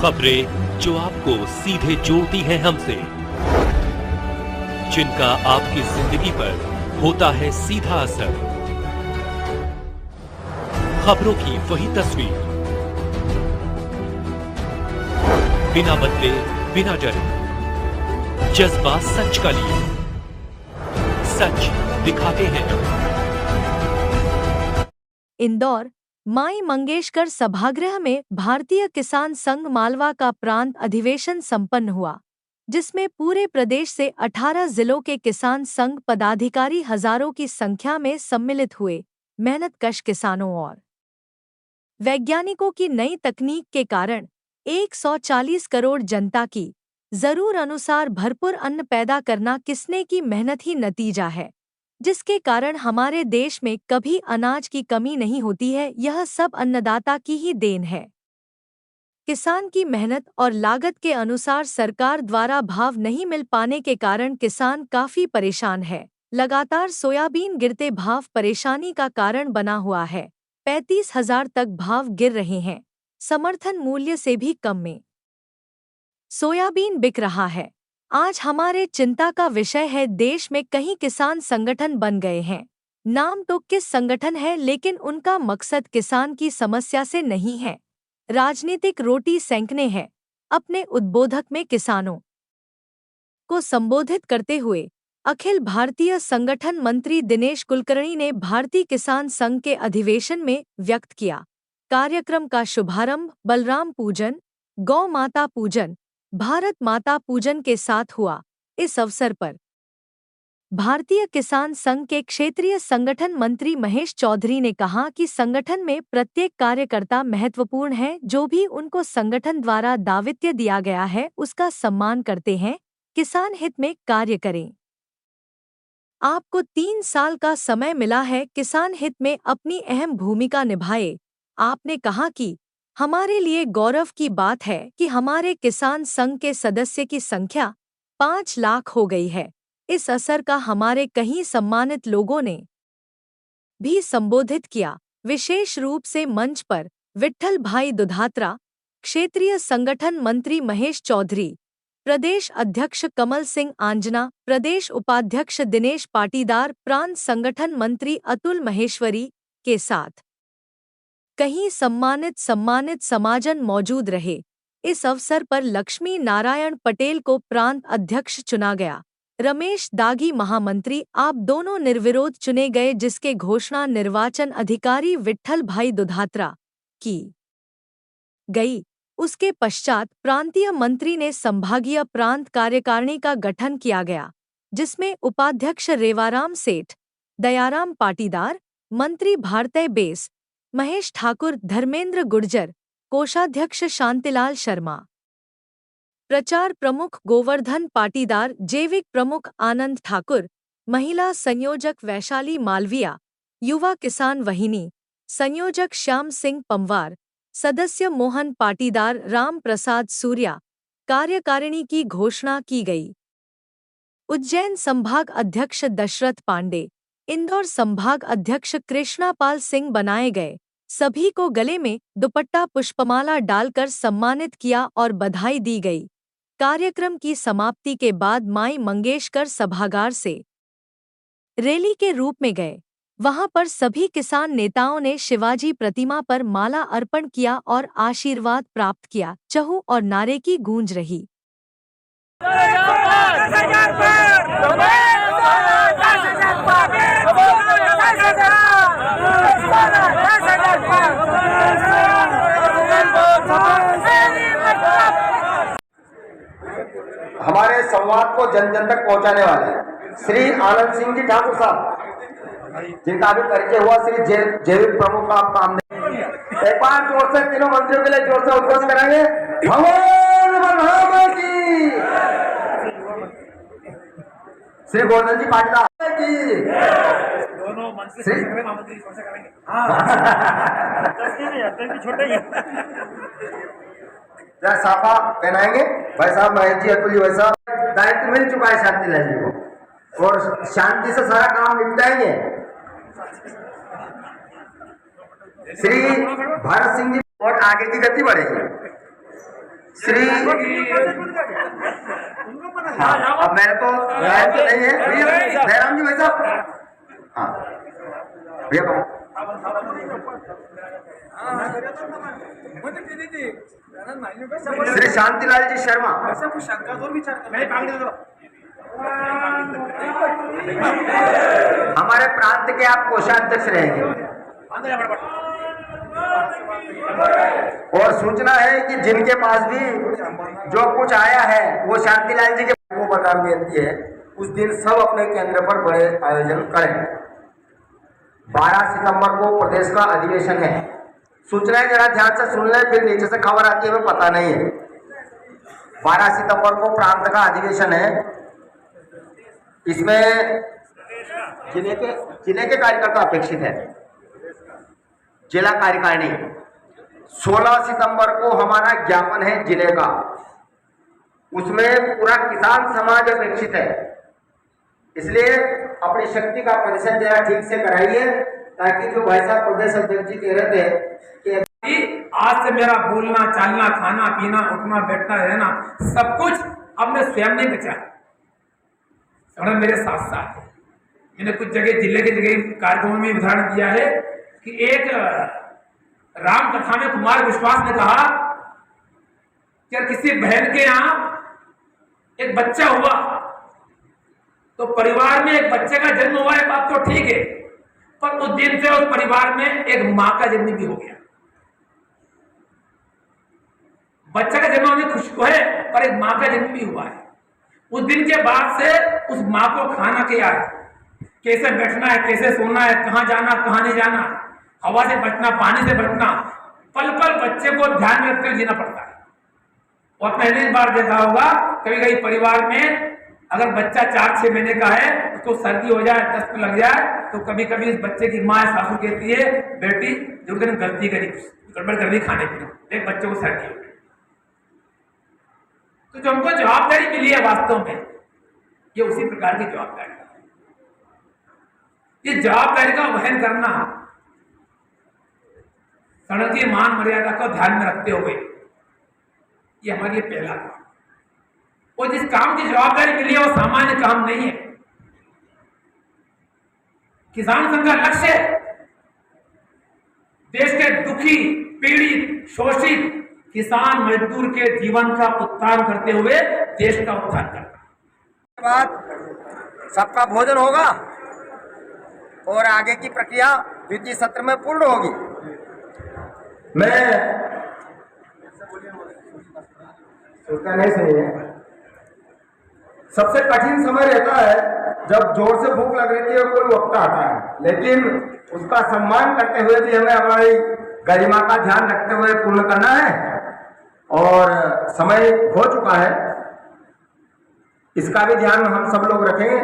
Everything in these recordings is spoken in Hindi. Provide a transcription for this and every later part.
खबरें जो आपको सीधे जोड़ती हैं हमसे, जिनका आपकी जिंदगी पर होता है सीधा असर। खबरों की वही तस्वीर, बिना बदले बिना डरे, जज्बा सच का लिए, सच दिखाते हैं। इंदौर माई मंगेशकर सभागृह में भारतीय किसान संघ मालवा का प्रांत अधिवेशन संपन्न हुआ, जिसमें पूरे प्रदेश से 18 जिलों के किसान संघ पदाधिकारी हजारों की संख्या में सम्मिलित हुए। मेहनतकश किसानों और वैज्ञानिकों की नई तकनीक के कारण 140 करोड़ जनता की जरूर अनुसार भरपूर अन्न पैदा करना किसने की मेहनत ही नतीजा है, जिसके कारण हमारे देश में कभी अनाज की कमी नहीं होती है। यह सब अन्नदाता की ही देन है। किसान की मेहनत और लागत के अनुसार सरकार द्वारा भाव नहीं मिल पाने के कारण किसान काफी परेशान है। लगातार सोयाबीन गिरते भाव परेशानी का कारण बना हुआ है। 35,000 तक भाव गिर रहे हैं। समर्थन मूल्य से भी कम में सोयाबीन बिक रहा है। आज हमारे चिंता का विषय है, देश में कई किसान संगठन बन गए हैं। नाम तो किस संगठन है, लेकिन उनका मकसद किसान की समस्या से नहीं है, राजनीतिक रोटी सेंकने हैं। अपने उद्बोधक में किसानों को संबोधित करते हुए अखिल भारतीय संगठन मंत्री दिनेश कुलकर्णी ने भारतीय किसान संघ के अधिवेशन में व्यक्त किया। कार्यक्रम का शुभारंभ बलराम पूजन, गौ माता पूजन, भारत माता पूजन के साथ हुआ। इस अवसर पर भारतीय किसान संघ के क्षेत्रीय संगठन मंत्री महेश चौधरी ने कहा कि संगठन में प्रत्येक कार्यकर्ता महत्वपूर्ण है। जो भी उनको संगठन द्वारा दायित्व दिया गया है उसका सम्मान करते हैं, किसान हित में कार्य करें। आपको 3 साल का समय मिला है, किसान हित में अपनी अहम भूमिका निभाए। आपने कहा कि हमारे लिए गौरव की बात है कि हमारे किसान संघ के सदस्य की संख्या 5 लाख हो गई है। इस असर का हमारे कई सम्मानित लोगों ने भी संबोधित किया। विशेष रूप से मंच पर विट्ठल भाई दुधात्रा, क्षेत्रीय संगठन मंत्री महेश चौधरी, प्रदेश अध्यक्ष कमल सिंह आंजना, प्रदेश उपाध्यक्ष दिनेश पाटीदार, प्रांत संगठन मंत्री अतुल महेश्वरी के साथ कहीं सम्मानित समाजन मौजूद रहे। इस अवसर पर लक्ष्मी नारायण पटेल को प्रांत अध्यक्ष चुना गया। रमेश दागी महामंत्री आप दोनों निर्विरोध चुने गए, जिसके घोषणा निर्वाचन अधिकारी विट्ठल भाई दुधात्रा की गई। उसके पश्चात प्रांतीय मंत्री ने संभागीय प्रांत कार्यकारिणी का गठन किया गया, जिसमें उपाध्यक्ष रेवाराम सेठ, दयाराम पाटीदार, मंत्री भारतय बेस, महेश ठाकुर, धर्मेंद्र गुर्जर, कोषाध्यक्ष शांतिलाल शर्मा, प्रचार प्रमुख गोवर्धन पाटीदार, जैविक प्रमुख आनंद ठाकुर, महिला संयोजक वैशाली मालविया, युवा किसान वाहिनी संयोजक श्याम सिंह पंवार, सदस्य मोहन पाटीदार, राम प्रसाद सूर्या। कार्यकारिणी की घोषणा की गई। उज्जैन संभाग अध्यक्ष दशरथ पांडे, इंदौर संभाग अध्यक्ष कृष्णापाल सिंह बनाए गए। सभी को गले में दुपट्टा पुष्पमाला डालकर सम्मानित किया और बधाई दी गई। कार्यक्रम की समाप्ति के बाद माई मंगेशकर सभागार से रैली के रूप में गए। वहां पर सभी किसान नेताओं ने शिवाजी प्रतिमा पर माला अर्पण किया और आशीर्वाद प्राप्त किया। चहु और नारे की गूंज रही। हमारे संवाद को जन जन तक पहुंचाने वाले हैं श्री आनंद सिंह जी ठाकुर साहब, जिनका भी परिचय हुआ। श्री जैविक प्रमुख का आपका हमने एक बार जोर से तीनों मंत्रियों के लिए जोर से उद्घोष कराएंगे। भगवान बलराम की, श्री गोवर्धन जी पाटीदार की, दोनों मंत्री छोटे साफा पहनाएंगे भाई साहब महेश जी, अतुल जी। भाई साहब दायित्व मिल चुका है शांतिलाल जी को और शांति से सारा काम निपटाएंगे। श्री भारत सिंह जी और आगे की गति बढ़ेगी। श्री हाँ, अब मैंने तो लाइन तो नहीं है भैया, जयराम जी भाई साहब, हाँ भैया श्री शांतिलाल जी शर्मा, हमारे प्रांत के आप कोषाध्यक्ष रहेंगे। और सूचना है कि जिनके पास भी जो कुछ आया है वो शांतिलाल जी के को बता देती है, उस दिन सब अपने केंद्र पर बड़े आयोजन करें। 12 सितंबर को प्रदेश का अधिवेशन है। सूचनाएं जरा ध्यान से सुन लें, फिर नीचे से खबर आती है हमें पता नहीं है। 12 सितंबर को प्रांत का अधिवेशन है। इसमें जिले के कार्यकर्ता अपेक्षित है, जिला कार्यकारिणी। 16 सितंबर को हमारा ज्ञापन है जिले का, उसमें पूरा किसान समाज अपेक्षित है। इसलिए अपनी शक्ति का प्रदर्शन जरा ठीक से कराइए, ताकि जो भाई साहब प्रदेश अध्यक्ष जी कह रहे थे कि आज से मेरा बोलना, चालना, खाना, पीना, उठना, बैठना, रहना सब कुछ अब मैं स्वयं नहीं बचा, स्वयं मेरे साथ साथ है। मैंने कुछ जगह जिले के जगह कार्यक्रमों में उदाहरण दिया है कि एक राम कथा में कुमार विश्वास ने कहा कि किसी बहन के यहाँ एक बच्चा हुआ तो परिवार में एक बच्चे का जन्म हुआ है, बात तो ठीक है, पर उस दिन से उस परिवार में एक मां का जन्म भी हो गया। बच्चा का जन्म होने खुश तो है, पर एक मां का जन्म भी हुआ है। उस दिन के बाद से उस मां को खाना क्या है, कैसे बैठना है, कैसे सोना है, कहां जाना, कहां नहीं जाना, हवा से बचना, पानी से बचना, पल पल बच्चे को ध्यान में रखकर जीना पड़ता है। और पहली बार देखा होगा कभी कभी परिवार में अगर बच्चा 4-6 महीने का है, उसको सर्दी हो जाए, दस्त लग जाए, तो कभी कभी इस बच्चे की माँ सासू कहती है, बेटी जो गलती करी, गड़बड़ कर दी खाने पीने, एक बच्चे को सर्दी हो गई। तो जो हमको जवाबदारी मिली है वास्तव में, ये उसी प्रकार की जवाबदारी है। ये जवाबदारी का वहन करना, सड़क की मान मर्यादा को ध्यान में रखते हुए, ये हमारे लिए पहला काम। और जिस काम की जवाबदारी मिली है वो सामान्य काम नहीं है। किसान संघ का लक्ष्य देश के दुखी, पीड़ित, शोषित किसान मजदूर के जीवन का उत्थान करते हुए देश का उत्थान करना। बाद सबका भोजन होगा और आगे की प्रक्रिया द्वितीय सत्र में पूर्ण होगी। मैं सोचता नहीं सही है। सबसे कठिन समय रहता है जब जोर से भूख लग रही है और कोई वक्ता आता है, लेकिन उसका सम्मान करते हुए भी हमें हमारी गरिमा का ध्यान रखते हुए पूर्ण करना है। और समय हो चुका है, इसका भी ध्यान हम सब लोग रखेंगे।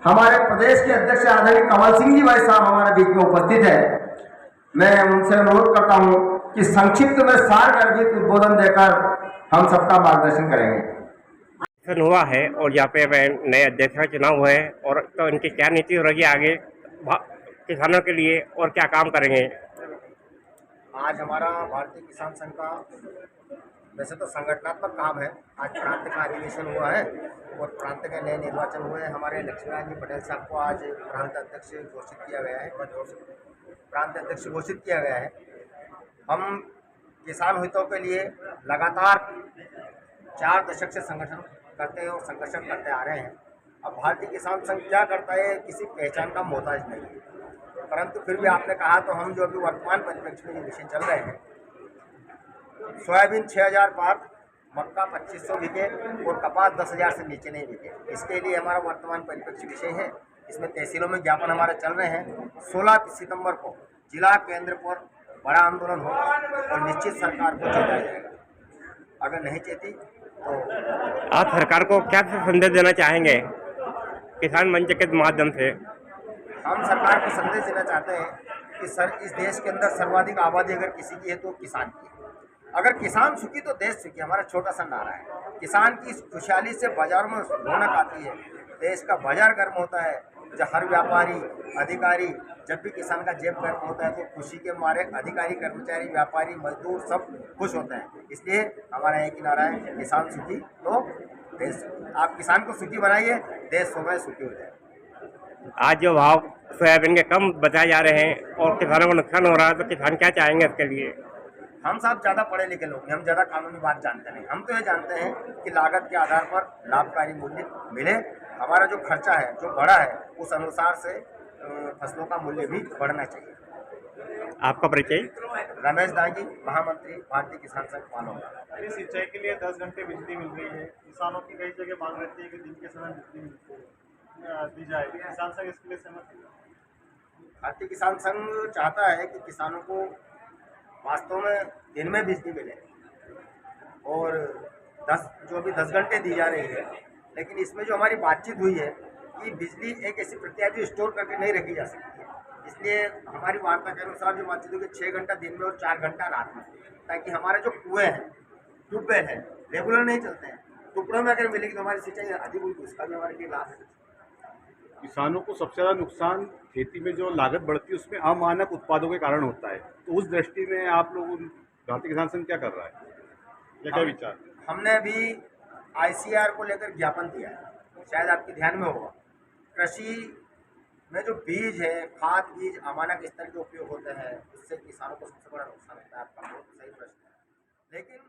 हमारे प्रदेश के अध्यक्ष आदरणीय कमल सिंह जी भाई साहब हमारे बीच में उपस्थित है। मैं उनसे अनुरोध करता हूं कि संक्षिप्त में सार गर्भित उद्बोधन देकर हम सबका मार्गदर्शन करेंगे। हुआ है और यहाँ पे नए अध्यक्ष का चुनाव हुआ है, और तो इनकी क्या नीति रहेगी आगे किसानों के लिए और क्या काम करेंगे। आज हमारा भारतीय किसान संघ का वैसे तो संगठनात्मक काम है। आज प्रांत का अधिवेशन हुआ है और प्रांत के नए निर्वाचन हुए हैं। हमारे लक्ष्मीनारायण जी पटेल साहब को आज प्रांत अध्यक्ष घोषित किया गया है, प्रांत अध्यक्ष घोषित किया गया है। हम किसान हितों के लिए लगातार 4 दशक से संगठन करते हैं और संघर्ष करते आ रहे हैं। अब भारतीय किसान संघ क्या करता है, किसी पहचान का मोहताज नहीं है, परंतु फिर भी आपने कहा तो हम जो अभी वर्तमान परिप्रेक्ष्य में जो विषय चल रहे हैं, सोयाबीन 6000 पार, मक्का 2500 बिके और कपास 10,000 से नीचे नहीं बिके। इसके लिए हमारा वर्तमान परिप्रेक्ष्य विषय है। इसमें तहसीलों में ज्ञापन हमारे चल रहे हैं। 16 सितंबर को जिला केंद्र पर बड़ा आंदोलन होगा और निश्चित सरकार को चेताया जाएगा। अगर नहीं चेती तो आप सरकार को क्या संदेश देना चाहेंगे किसान मंच के माध्यम से? हम सरकार को संदेश देना चाहते हैं कि सर, इस देश के अंदर सर्वाधिक आबादी अगर किसी की है तो किसान की है। अगर किसान सुखी तो देश सुखी, हमारा छोटा सा नारा है। किसान की खुशहाली से बाजारों में रौनक आती है, देश का बाजार गर्म होता है, जब हर व्यापारी अधिकारी जब भी किसान का जेब गर्म होता है तो खुशी के मारे अधिकारी कर्मचारी व्यापारी मजदूर सब खुश होते हैं। इसलिए हमारा एक ही नारा है, किसान सुखी तो देश सुखी। आप किसान को सुखी बनाइए, देश सुबह सुखी हो जाए। आज जो भाव सोयाबीन के कम बताए जा रहे हैं और किसानों को नुकसान हो रहा है, तो किसान क्या चाहेंगे इसके लिए? हम साहब ज़्यादा पढ़े लिखे लोग हैं, हम ज़्यादा कानूनी बात जानते नहीं। हम तो ये जानते हैं कि लागत के आधार पर लाभकारी मूल्य मिले। हमारा जो खर्चा है जो बढ़ा है उस अनुसार से फसलों का मूल्य भी बढ़ना चाहिए। आपका परिचय? रमेश दागी, महामंत्री भारतीय किसान संघ मालवा। सिंचाई के लिए 10 घंटे बिजली मिल रही है। किसानों की कई जगह मांग रहती है कि दिन के समय बिजली दी जाए। किसान संघ इसके लिए सहमत है। भारतीय किसान संघ चाहता है कि किसानों को वास्तव में दिन में बिजली मिले और 10 घंटे दी जा रही है। लेकिन इसमें जो हमारी बातचीत हुई है कि बिजली एक ऐसी प्रक्रिया जो स्टोर करके नहीं रखी जा सकती है, इसलिए हमारी वार्ता के अनुसार जो बातचीत हुई 6 घंटा दिन में और 4 घंटा रात में, ताकि हमारे जो कुएँ हैं ट्यूबवेल है रेगुलर नहीं चलते हैं, टुकड़ों में अगर मिलेगी तो हमारी सिंचाई अधिक होगी, उसका भी हमारे लिए लाभ है। किसानों को सबसे ज़्यादा नुकसान खेती में जो लागत बढ़ती है उसमें अमानक उत्पादों के कारण होता है। तो उस दृष्टि में आप लोग भारतीय किसान संघ क्या कर रहा है, या क्या विचार? हमने अभी ICR को लेकर ज्ञापन दिया है, शायद आपके ध्यान में होगा। कृषि में जो बीज है, खाद बीज अमानक स्तर के उपयोग होते हैं, उससे किसानों को सबसे बड़ा नुकसान होता है। आपका बहुत सही प्रश्न है, लेकिन